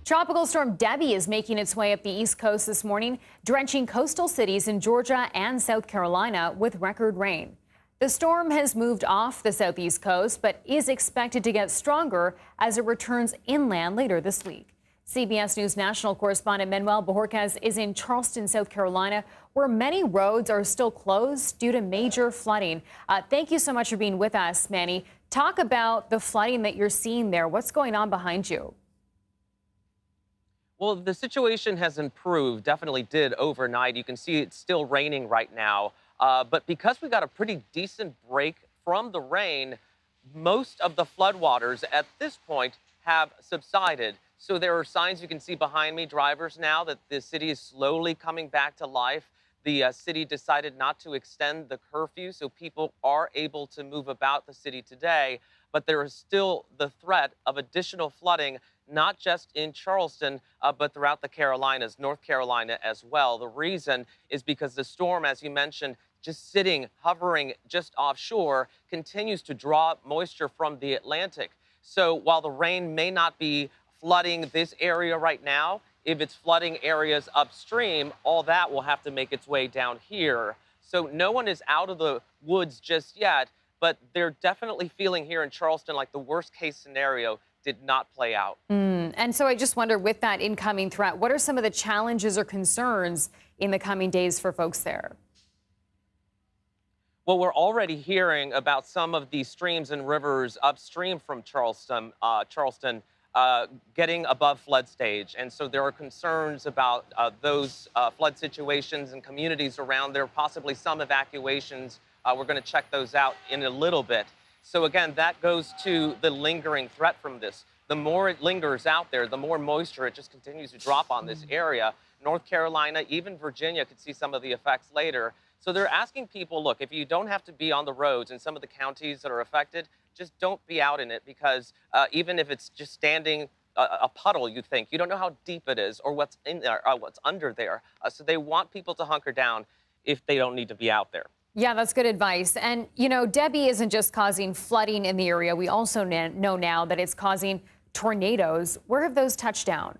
Tropical Storm Debby is making its way up the East Coast this morning, drenching coastal cities in Georgia and South Carolina with record rain. The storm has moved off the southeast coast, but is expected to get stronger as it returns inland later this week. CBS News national correspondent Manuel Bojorquez is in Charleston, South Carolina, where many roads are still closed due to major flooding. Thank you so much for being with us, Manny. Talk about the flooding that you're seeing there. What's going on behind you? Well, the situation has improved, definitely did overnight. You can see it's still raining right now. But because we got a pretty decent break from the rain, most of the floodwaters at this point have subsided. So there are signs you can see behind me, drivers now, that the city is slowly coming back to life. The city decided not to extend the curfew, so people are able to move about the city today. But there is still the threat of additional flooding, not just in Charleston, but throughout the Carolinas, North Carolina as well. The reason is because the storm, as you mentioned, just sitting, hovering just offshore, continues to draw moisture from the Atlantic. So while the rain may not be flooding this area right now, if it's flooding areas upstream, all that will have to make its way down here. So no one is out of the woods just yet, but they're definitely feeling here in Charleston like the worst case scenario did not play out. And so I just wonder, with that incoming threat, what are some of the challenges or concerns in the coming days for folks there? Well, we're already hearing about some of the streams and rivers upstream from Charleston, getting above flood stage. And so there are concerns about those flood situations and communities around there, possibly some evacuations. We're going to check those out in a little bit. So again, that goes to the lingering threat from this. The more it lingers out there, the more moisture it just continues to drop on this area. North Carolina, even Virginia could see some of the effects later. So they're asking people, look, if you don't have to be on the roads in some of the counties that are affected, just don't be out in it, because even if it's just standing a puddle, you think, you don't know how deep it is or what's in there, what's under there. So they want people to hunker down if they don't need to be out there. Yeah, that's good advice. And, you know, Debby isn't just causing flooding in the area. We also know now that it's causing tornadoes. Where have those touched down?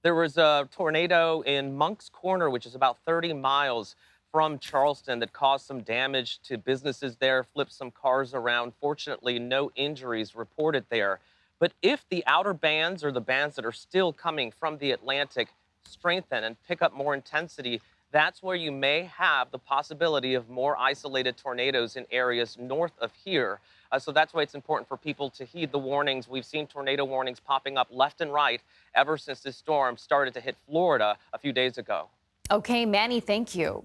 There was a tornado in Monk's Corner, which is about 30 miles from Charleston, that caused some damage to businesses there, flipped some cars around. Fortunately, no injuries reported there. But if the outer bands, or the bands that are still coming from the Atlantic, strengthen and pick up more intensity, that's where you may have the possibility of more isolated tornadoes in areas north of here. So that's why it's important for people to heed the warnings. We've seen tornado warnings popping up left and right ever since this storm started to hit Florida a few days ago. Okay, Manny, thank you.